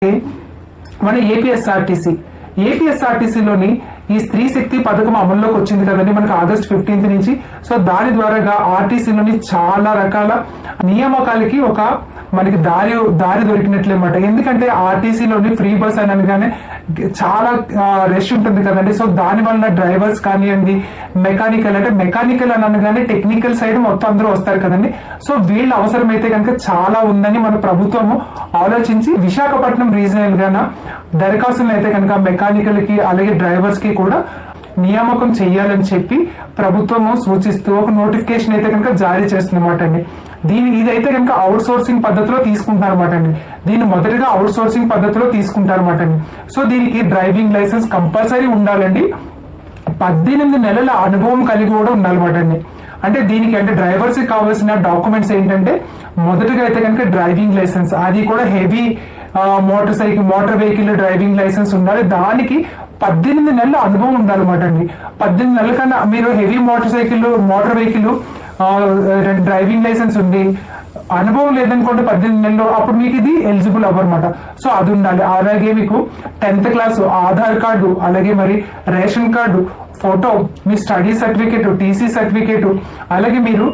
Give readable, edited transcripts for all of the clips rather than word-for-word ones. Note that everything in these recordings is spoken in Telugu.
మన ఏపీఎస్ఆర్టీసీలోని ఈ స్త్రీ శక్తి పథకం అమల్లోకి వచ్చింది కదండి మనకు August 15th నుంచి. సో దాని ద్వారా ఆర్టీసీలోని చాలా రకాల నియామకాలకి ఒక మనకి దారి దొరికినట్లేమాట. ఎందుకంటే ఆర్టీసీలోని ఫ్రీ బస్ అని అనగానే చాలా రష్ ఉంటుంది కదండి. సో దాని వల్ల డ్రైవర్స్ కానివ్వండి, మెకానికల్ అని అనగానే టెక్నికల్ సైడ్ మొత్తం అందరూ వస్తారు కదండి. సో వీళ్ళ అవసరం అయితే కనుక చాలా ఉందని మన ప్రభుత్వము ఆలోచించి విశాఖపట్నం రీజనల్ గాన దరఖాస్తులను అయితే కనుక మెకానికల్ కి అలాగే డ్రైవర్స్ కి కూడా నియామకం చేయాలని చెప్పి ప్రభుత్వము సూచిస్తూ ఒక నోటిఫికేషన్ అయితే కనుక జారీ చేస్తుందన్నమాట అండి. ఇదైతే కనుక అవుట్ సోర్సింగ్ పద్ధతిలో తీసుకుంటారన్నమాట అండి. దీన్ని మొదటిగా అవుట్ సోర్సింగ్ పద్ధతిలో తీసుకుంటారన్నమాట అండి. సో దీనికి డ్రైవింగ్ లైసెన్స్ కంపల్సరీ ఉండాలండి. 18 నెలల అనుభవం కలిగి కూడా ఉండాలన్నమాట అండి. అంటే దీనికి డ్రైవర్స్ కి కావాల్సిన డాక్యుమెంట్స్ ఏంటంటే మొదటిగా అయితే కనుక డ్రైవింగ్ లైసెన్స్, అది కూడా heavy motor vehicle driving licence ఉండాలి. దానికి 18 నెలల అనుభవం ఉండాలన్నమాట అండి. 18 నెలల కన్నా మీరు heavy motor vehicle driving licence ఉంది, అనుభవం లేదనుకోండి 18 నెలలు, అప్పుడు మీకు ఇది ఎలిజిబుల్ అవ్వనమాట. సో అది ఉండాలి. అలాగే మీకు 10th క్లాస్ ఆధార్ కార్డు, అలాగే మరి రేషన్ కార్డు, ఫోటో, మీ స్టడీ సర్టిఫికేట్, టీసీ సర్టిఫికేట్, అలాగే మీరు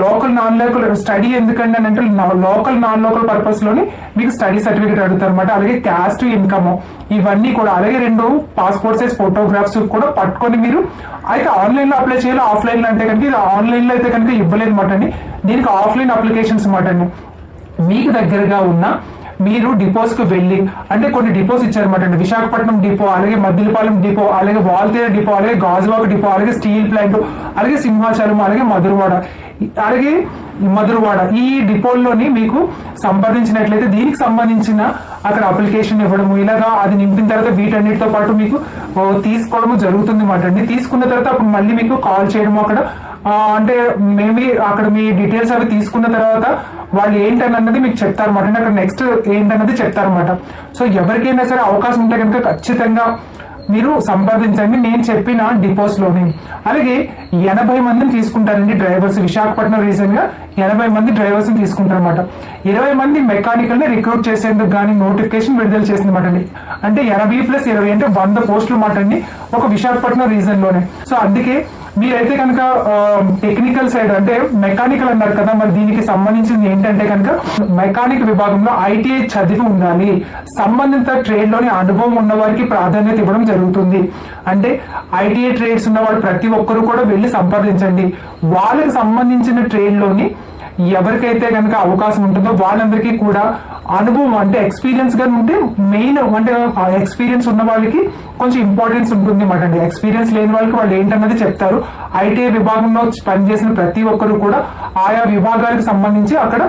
లోకల్ నాన్ లోకల్ స్టడీ ఎందుకంటే అంటే లోకల్ నాన్ లోకల్ పర్పస్ లోని మీకు స్టడీ సర్టిఫికేట్ అడుగుతారు అనమాట. అలాగే క్యాస్ట్, ఇన్కమ్, ఇవన్నీ కూడా, అలాగే 2 పాస్పోర్ట్ సైజ్ ఫోటోగ్రాఫ్స్ కూడా పట్టుకొని మీరు అయితే ఆన్లైన్ లో అప్లై చేయాలి. ఆఫ్లైన్ లో అంటే కనుక ఇది ఆన్లైన్ లో అయితే కనుక ఇవ్వలేదు అనమాట అండి. దీనికి ఆఫ్లైన్ అప్లికేషన్స్ అనమాట అండి. మీకు దగ్గరగా ఉన్న మీరు డిపోస్ కు వెళ్ళి, అంటే కొన్ని డిపోస్ ఇచ్చారన్నమాట అండి. విశాఖపట్నం డిపో, అలాగే మద్దిలపాలెం డిపో, అలాగే వాల్తేరు డిపో, అలాగే గాజువాక డిపో, అలాగే స్టీల్ ప్లాంట్, అలాగే సింహాచలం, అలాగే మధురవాడ ఈ డిపోల్లోని మీకు సంప్రదించినట్లయితే దీనికి సంబంధించిన అక్కడ అప్లికేషన్ ఇవ్వడము, ఇలాగా అది నింపిన తర్వాత వీటన్నిటితో పాటు మీకు తీసుకోవడము జరుగుతుంది అన్నమాట అండి. తీసుకున్న తర్వాత అప్పుడు మళ్ళీ మీకు కాల్ చేయడము అక్కడ అంటే మేబీ అక్కడ మీ డీటెయిల్స్ అవి తీసుకున్న తర్వాత వాళ్ళు ఏంటన్నది మీకు చెప్తారన్నమాట. అక్కడ నెక్స్ట్ ఏంటన్నది చెప్తారన్నమాట. సో ఎవరికైనా సరే అవకాశం ఉంటే కనుక ఖచ్చితంగా మీరు సంప్రదించండి నేను చెప్పిన డిపోస్ లోని. అలాగే 80 మందిని తీసుకుంటారండి డ్రైవర్స్. విశాఖపట్నం రీజన్ గా 80 మంది డ్రైవర్స్ ని తీసుకుంటారన్నమాట. 20 మంది మెకానికల్ ని రిక్రూట్ చేసేందుకు కానీ నోటిఫికేషన్ విడుదల చేసిందన్నమాట అండి. అంటే 80+20 అంటే 100 పోస్టులు మాట అండి ఒక విశాఖపట్నం రీజన్ లోనే. సో అందుకే మీరైతే కనుక టెక్నికల్ సైడ్ అంటే మెకానికల్ అన్నారు కదా, మరి దీనికి సంబంధించింది ఏంటంటే కనుక మెకానిక్ విభాగంలో ITI చదివి ఉండాలి. సంబంధిత ట్రేడ్ లోని అనుభవం ఉన్న వారికి ప్రాధాన్యత ఇవ్వడం జరుగుతుంది. అంటే ITI ట్రేడ్స్ ఉన్న వాళ్ళు ప్రతి ఒక్కరు కూడా వెళ్ళి సంప్రదించండి. వాళ్ళకి సంబంధించిన ట్రేడ్ లోని ఎవరికైతే కనుక అవకాశం ఉంటుందో వాళ్ళందరికీ కూడా అనుభవం అంటే ఎక్స్పీరియన్స్ గా ఉంటే మెయిన్ అంటే ఎక్స్పీరియన్స్ ఉన్న వాళ్ళకి కొంచెం ఇంపార్టెన్స్ ఉంటుంది అన్నమాట అండి. ఎక్స్పీరియన్స్ లేని వాళ్ళకి వాళ్ళు ఏంటన్నది చెప్తారు. ITI విభాగంలో పనిచేసిన ప్రతి ఒక్కరు కూడా ఆయా విభాగాలకు సంబంధించి అక్కడ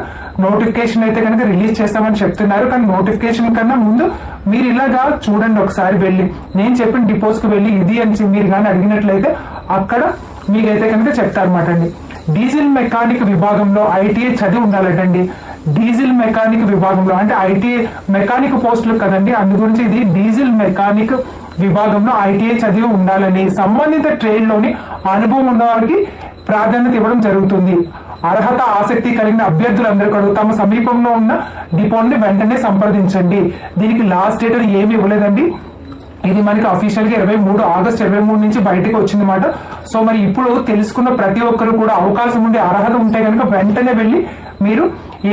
నోటిఫికేషన్ అయితే కనుక రిలీజ్ చేస్తామని చెప్తున్నారు. కానీ నోటిఫికేషన్ కన్నా ముందు మీరు ఇలాగా చూడండి, ఒకసారి వెళ్ళి నేను చెప్పిన డిపోస్ కు వెళ్ళి ఇది అని మీరు కానీ అడిగినట్లయితే అక్కడ మీకైతే కనుక చెప్తారన్నమాట అండి. డీజిల్ మెకానిక్ విభాగంలో ITI చదివి ఉండాలటండి. డీజిల్ మెకానిక్ విభాగంలో అంటే ITI మెకానిక్ పోస్టులు కదండి, అందు గురించి ఇది డీజిల్ మెకానిక్ విభాగంలో ITI చదివి ఉండాలని, సంబంధిత ట్రేడ్ లోని అనుభవం ఉన్న వారికి ప్రాధాన్యత ఇవ్వడం జరుగుతుంది. అర్హత ఆసక్తి కలిగిన అభ్యర్థులందరూ కూడా తమ సమీపంలో ఉన్న డిపోని వెంటనే సంప్రదించండి. దీనికి లాస్ట్ డేట్ ఏమి ఇవ్వలేదండి. ఇది మనకి అఫీషియల్ గా August 23 నుంచి బయటకు వచ్చిందన్నమాట. సో మరి ఇప్పుడు తెలుసుకున్న ప్రతి ఒక్కరు కూడా అవకాశం ఉండే అర్హత ఉంటే కనుక వెంటనే వెళ్ళి మీరు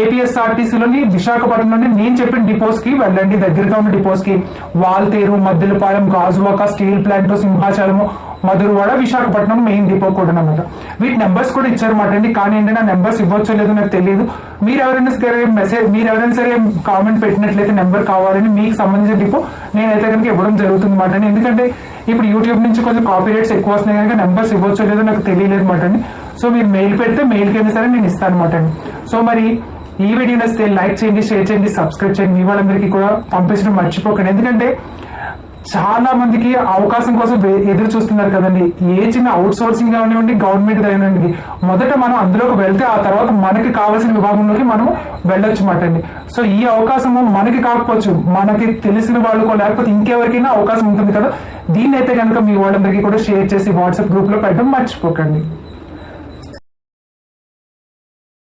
ఏపీఎస్ఆర్టీసీలోని విశాఖపట్నంలోని నేను చెప్పిన డిపోస్ కి వెళ్ళండి. దగ్గరగా ఉన్న డిపోస్ కి Waltair, Maddilapalem, Gajuwaka, steel plant, Simhachalam, Madhurawada, Visakhapatnam main depot కూడా అన్నమాట. వీటి నెంబర్స్ కూడా ఇచ్చారన్నమాట అండి. కానీ ఏంటంటే నెంబర్స్ ఇవ్వచ్చో లేదో నాకు తెలియదు. మీరు ఎవరైనా సరే కామెంట్ పెట్టినట్లయితే నెంబర్ కావాలని మీకు సంబంధించిన డిపో నేనైతే కనుక ఇవ్వడం జరుగుతుంది అన్నమాట అండి. ఎందుకంటే ఇప్పుడు యూట్యూబ్ నుంచి కొంచెం కాపీ రేట్స్ ఎక్కువ వస్తున్నాయి కనుక నెంబర్స్ ఇవ్వచ్చో లేదో నాకు తెలియలేదు అన్నమాట అండి. సో మీరు మెయిల్ పెడితే మెయిల్కి అయినా సరే నేను ఇస్తాను అన్నమాట అండి. సో మరి ఈ వీడియో నచ్చితే లైక్ చేయండి, షేర్ చేయండి, సబ్స్క్రైబ్ చేయండి. మీ వాళ్ళందరికీ కూడా పంపించడం మర్చిపోకండి. ఎందుకంటే చాలా మందికి అవకాశం కోసం ఎదురు చూస్తున్నారు కదండి. ఏ చిన్న అవుట్ సోర్సింగ్ కానివ్వండి, గవర్నమెంట్ కానివ్వండి, మొదట మనం అందులోకి వెళ్తే ఆ తర్వాత మనకి కావాల్సిన విభాగంలోకి మనం వెళ్ళొచ్చు మాట అండి. సో ఈ అవకాశము మనకి కాకపోవచ్చు, మనకి తెలిసిన వాళ్ళకో లేకపోతే ఇంకెవరికైనా అవకాశం ఉంటుంది కదా. దీన్ని అయితే కనుక మీ వాళ్ళందరికీ కూడా షేర్ చేసి వాట్సాప్ గ్రూప్ లో పెట్టడం మర్చిపోకండి.